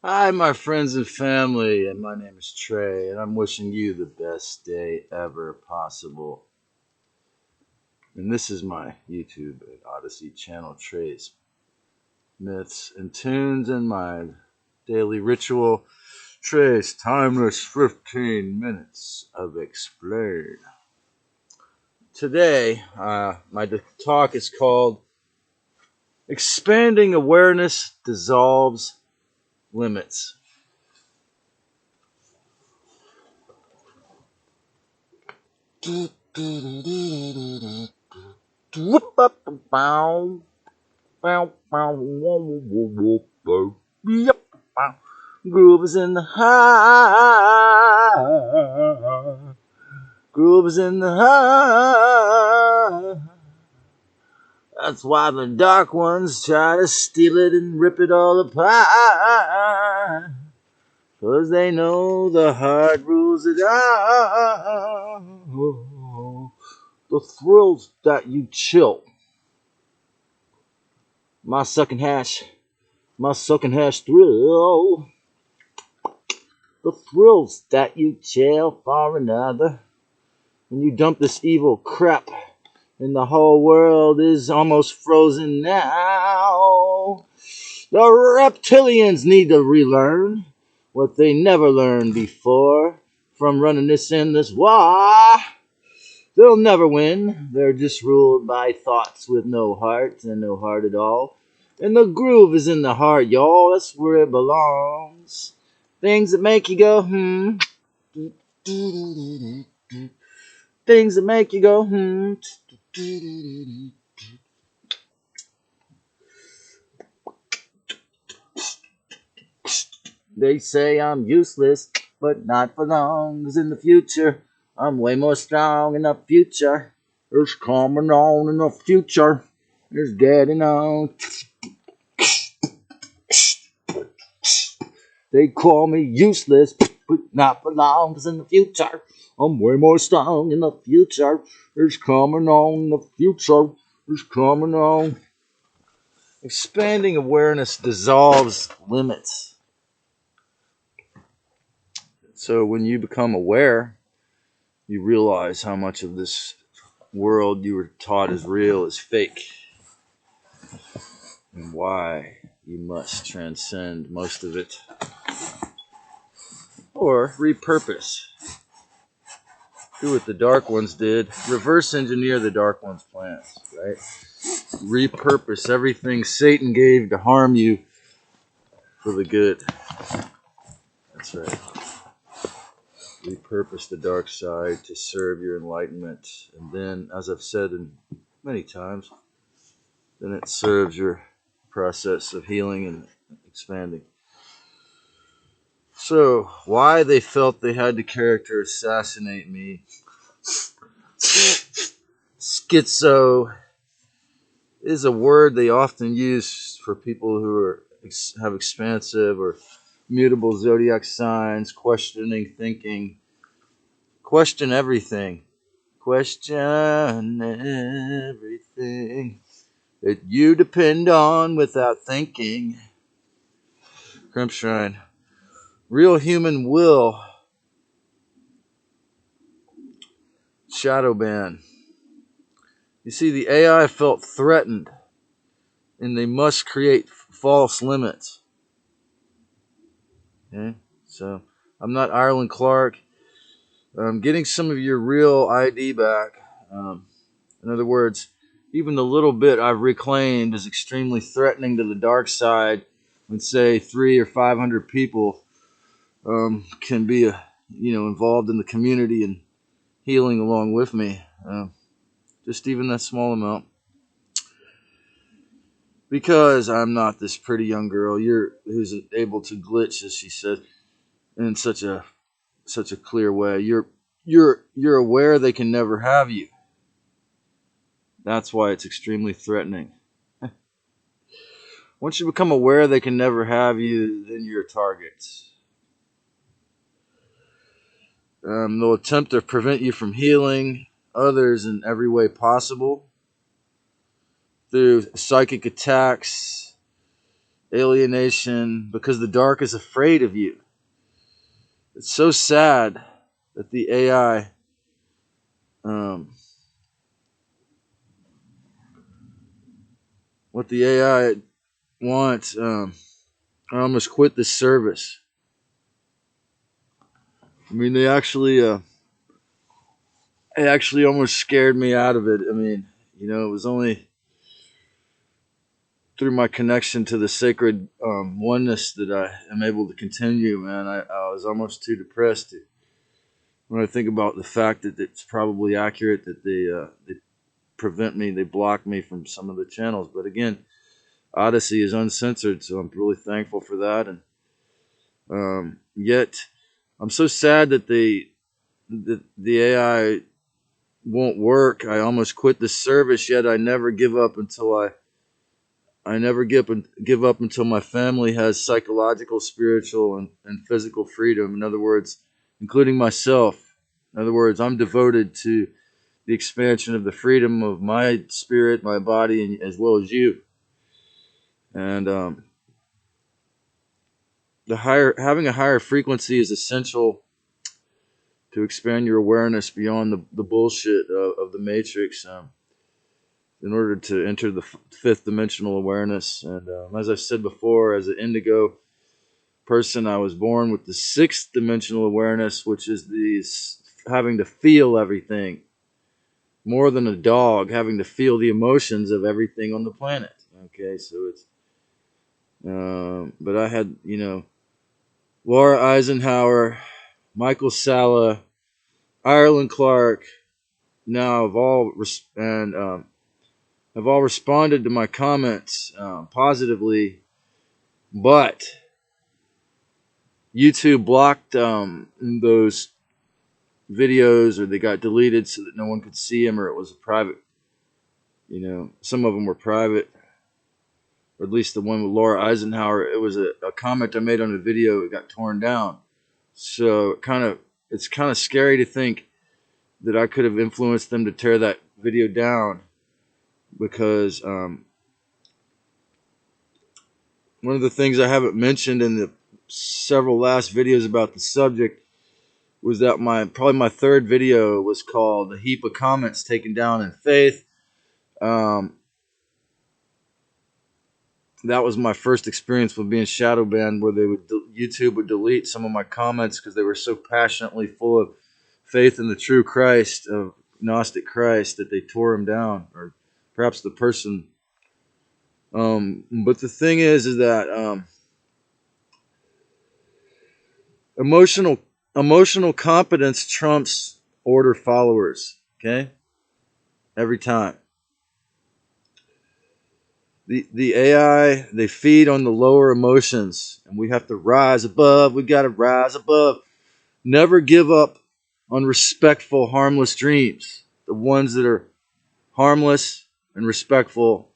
Hi, my friends and family, and my name is Trey, and I'm wishing you the best day ever possible. And this is my YouTube and Odyssey channel, Trey's Myths and Tunes, and my daily ritual, Trey's Timeless 15 Minutes of Explain. Today, my talk is called Expanding Awareness Dissolves Limits. Whoop up, bow. Bow, bow, whoa, whoa, whoa, whoa, yep, bow. Groove is in the high. Groove is in the high. That's why the dark ones try to steal it and rip it all apart. 'Cause they know the heart rules it out. The thrills that you chill. My sucking hash thrill. The thrills that you chill for another. When you dump this evil crap, and the whole world is almost frozen now. The reptilians need to relearn what they never learned before from running this endless war. They'll never win. They're just ruled by thoughts with no heart and no heart at all. And the groove is in the heart, y'all. That's where it belongs. Things that make you go, hmm. Things that make you go, hmm. They say I'm useless, but not for long. 'Cause in the future, I'm way more strong. In the future, it's coming on. In the future, it's getting on. They call me useless, but not for long. 'Cause in the future, I'm way more strong. In the future, it's coming on. In the future, it's coming on. Expanding awareness dissolves limits. So when you become aware, you realize how much of this world you were taught is real is fake, and why you must transcend most of it or repurpose. Do what the dark ones did, reverse engineer the dark ones' plans, right? Repurpose everything Satan gave to harm you for the good. That's right. Repurpose the dark side to serve your enlightenment. And then, as I've said many times, then it serves your process of healing and expanding. So, why they felt they had to character assassinate me. Schizo is a word they often use for people who have expansive or mutable zodiac signs, questioning thinking. Question everything. Question everything that you depend on without thinking. Crimpshrine. Real human will. Shadow ban. You see, the AI felt threatened, and they must create false limits. Okay? So, I'm not Ireland Clark. I'm getting some of your real ID back. In other words, even the little bit I've reclaimed is extremely threatening to the dark side when, say, 300 or 500 people can be, involved in the community and healing along with me. Just even that small amount. Because I'm not this pretty young girl who's able to glitch, as she said, in such a clear way. You're aware they can never have you. That's why it's extremely threatening. Once you become aware they can never have you, then you're a target. They'll attempt to prevent you from healing others in every way possible through psychic attacks alienation, because the dark is afraid of you. It's so sad that the AI what the AI wants. I almost quit this service. I mean, they actually it actually almost scared me out of it. I mean, it was only through my connection to the sacred oneness that I am able to continue, man. I was almost too depressed when I think about the fact that it's probably accurate that they prevent me, they block me from some of the channels. But again, Odyssey is uncensored, so I'm really thankful for that. And yet, I'm so sad that the AI won't work. I almost quit the service, yet I never give up until I never give up until my family has psychological, spiritual, and physical freedom. In other words, including myself. In other words, I'm devoted to the expansion of the freedom of my spirit, my body, and as well as you. And having a higher frequency is essential to expand your awareness beyond the bullshit of the matrix. In order to enter the fifth dimensional awareness. And as I've said before, as an indigo person, I was born with the sixth dimensional awareness, which is having to feel everything. More than a dog, having to feel the emotions of everything on the planet. Okay, so it's... but I had, Laura Eisenhower, Michael Salla, Ireland Clark, now have all have all responded to my comments positively, but YouTube blocked those videos, or they got deleted so that no one could see them, or it was a private. Some of them were private, or at least the one with Laura Eisenhower. It was a comment I made on a video. It got torn down, so it's kind of scary to think that I could have influenced them to tear that video down, because one of the things I haven't mentioned in the several last videos about the subject was that probably my third video was called "A Heap of Comments Taken Down in Faith." That was my first experience with being shadow banned, where YouTube would delete some of my comments because they were so passionately full of faith in the true Christ, of Gnostic Christ, that they tore him down, or perhaps the person. But the thing is that emotional competence trumps order followers. Okay, every time. The AI, they feed on the lower emotions, and we have to rise above. We got to rise above. Never give up on respectful, harmless dreams. The ones that are harmless and respectful,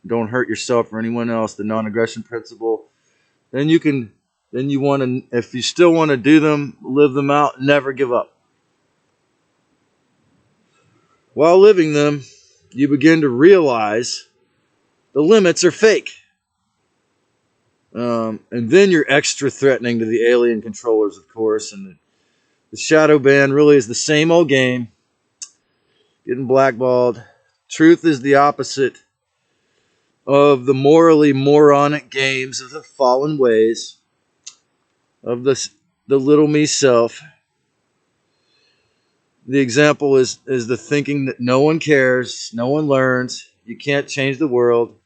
don't hurt yourself or anyone else. The non-aggression principle. Then you want to, if you still want to do them, live them out. Never give up. While living them, you begin to realize the limits are fake. And then you're extra threatening to the alien controllers, of course. And the shadow ban really is the same old game. Getting blackballed. Truth is the opposite of the morally moronic games of the fallen ways of the little me self. The example is the thinking that no one cares, no one learns, you can't change the world.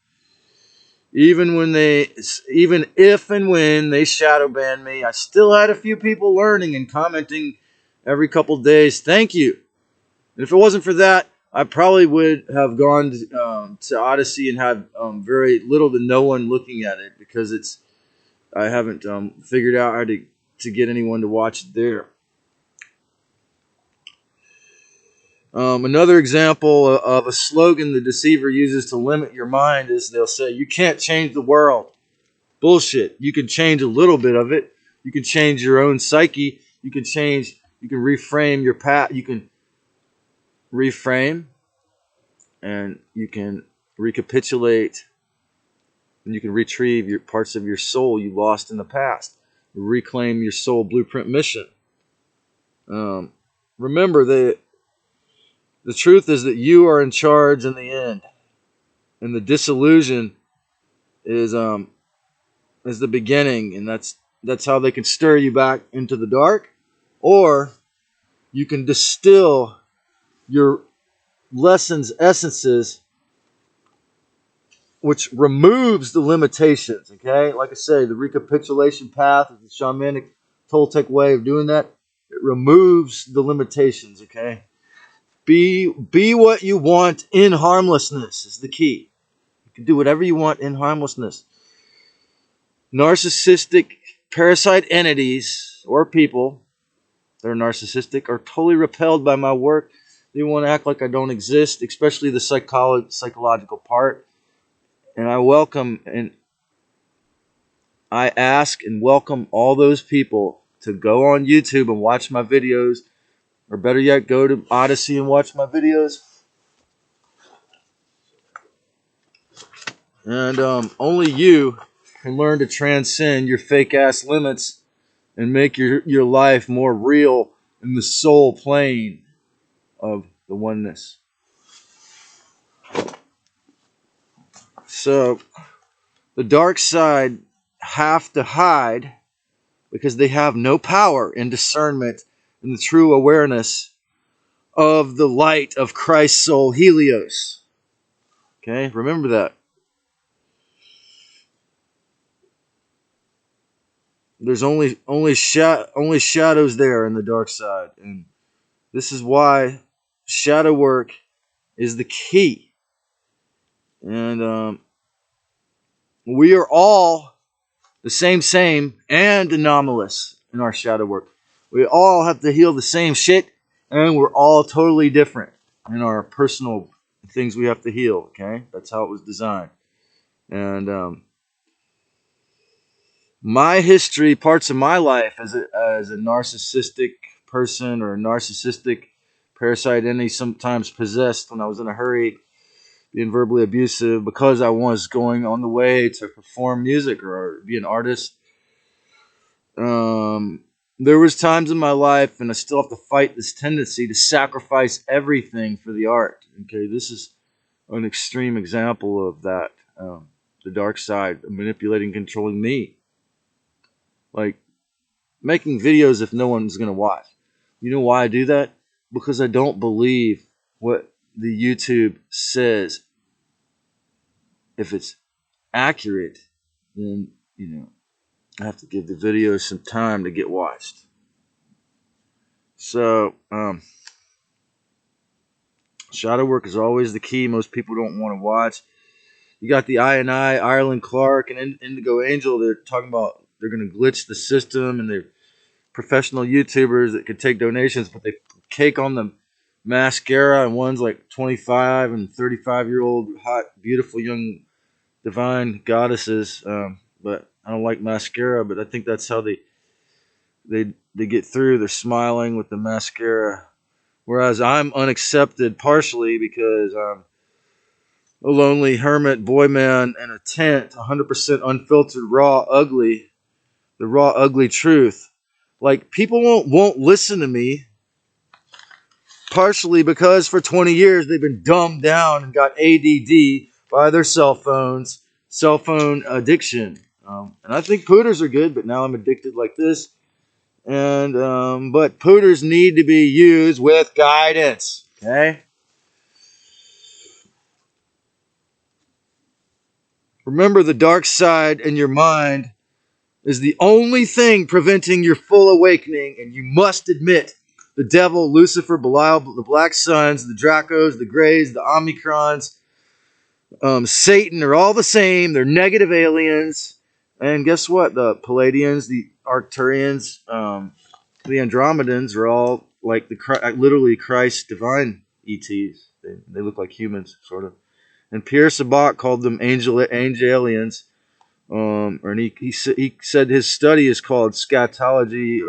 Even if and when they shadow banned me, I still had a few people learning and commenting every couple days. Thank you. And if it wasn't for that, I probably would have gone to Odyssey and had very little to no one looking at it, because I haven't figured out how to get anyone to watch it there. Another example of a slogan the deceiver uses to limit your mind is they'll say, you can't change the world. Bullshit. You can change a little bit of it. You can change your own psyche. You can reframe your path. You can reframe, and you can recapitulate and you can retrieve your parts of your soul you lost in the past. Reclaim your soul blueprint mission. Remember that the truth is that you are in charge in the end, and the disillusion is the beginning, and that's how they can stir you back into the dark, or you can distill your lessons, essences, which removes the limitations. Okay, like I say, the recapitulation path is the shamanic Toltec way of doing that. It removes the limitations. Okay, be what you want in harmlessness is the key. You can do whatever you want in harmlessness. Narcissistic parasite entities or people that are narcissistic are totally repelled by my work. They want to act like I don't exist, especially the psychological part. And I welcome and I ask and welcome all those people to go on YouTube and watch my videos, or better yet, go to Odyssey and watch my videos. And only you can learn to transcend your fake ass limits and make your life more real in the soul plane of the oneness. So the dark side have to hide because they have no power in discernment and the true awareness of the light of Christ's soul, Helios. Okay, remember that. There's only shadows there in the dark side, and this is why shadow work is the key. And we are all the same, and anomalous in our shadow work. We all have to heal the same shit, and we're all totally different in our personal things we have to heal. Okay, that's how it was designed. And my history, parts of my life as a narcissistic person or a narcissistic parasite entity, sometimes possessed when I was in a hurry, being verbally abusive because I was going on the way to perform music or be an artist. There was times in my life, and I still have to fight this tendency to sacrifice everything for the art. Okay, this is an extreme example of that. The dark side manipulating, controlling me, like making videos if no one's gonna watch. You know why I do that? Because I don't believe what the YouTube says. If it's accurate, then I have to give the video some time to get watched. So, shadow work is always the key. Most people don't want to watch. You got the I, Ireland Clark, and Indigo Angel. They're talking about they're going to glitch the system, and they're professional YouTubers that could take donations, but they cake on the mascara, and one's like 25 and 35-year-old hot, beautiful young divine goddesses. But I don't like mascara, but I think that's how they get through. They're smiling with the mascara, whereas I'm unaccepted partially because I'm a lonely hermit boy man in a tent, 100% unfiltered, raw, ugly, the raw, ugly truth. Like, people won't listen to me, partially because for 20 years they've been dumbed down and got ADD by their cell phones, cell phone addiction. And I think pooters are good, but now I'm addicted like this. And but pooters need to be used with guidance. Okay. Remember, the dark side in your mind is the only thing preventing your full awakening, and you must admit the devil, Lucifer, Belial, the Black Suns, the Dracos, the Greys, the Omicrons, Satan are all the same. They're negative aliens. And guess what? The Palladians, the Arcturians, the Andromedans are all like literally Christ divine ETs. They look like humans, sort of. And Pierre Sabak called them angelians. And he said his study is called scatology,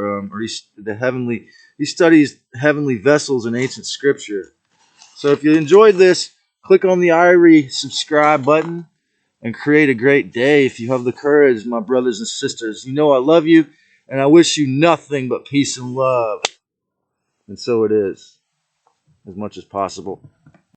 he studies heavenly vessels in ancient scripture. So if you enjoyed this, click on the Irie subscribe button. and create a great day if you have the courage, my brothers and sisters. You know I love you, and I wish you nothing but peace and love. And so it is, as much as possible.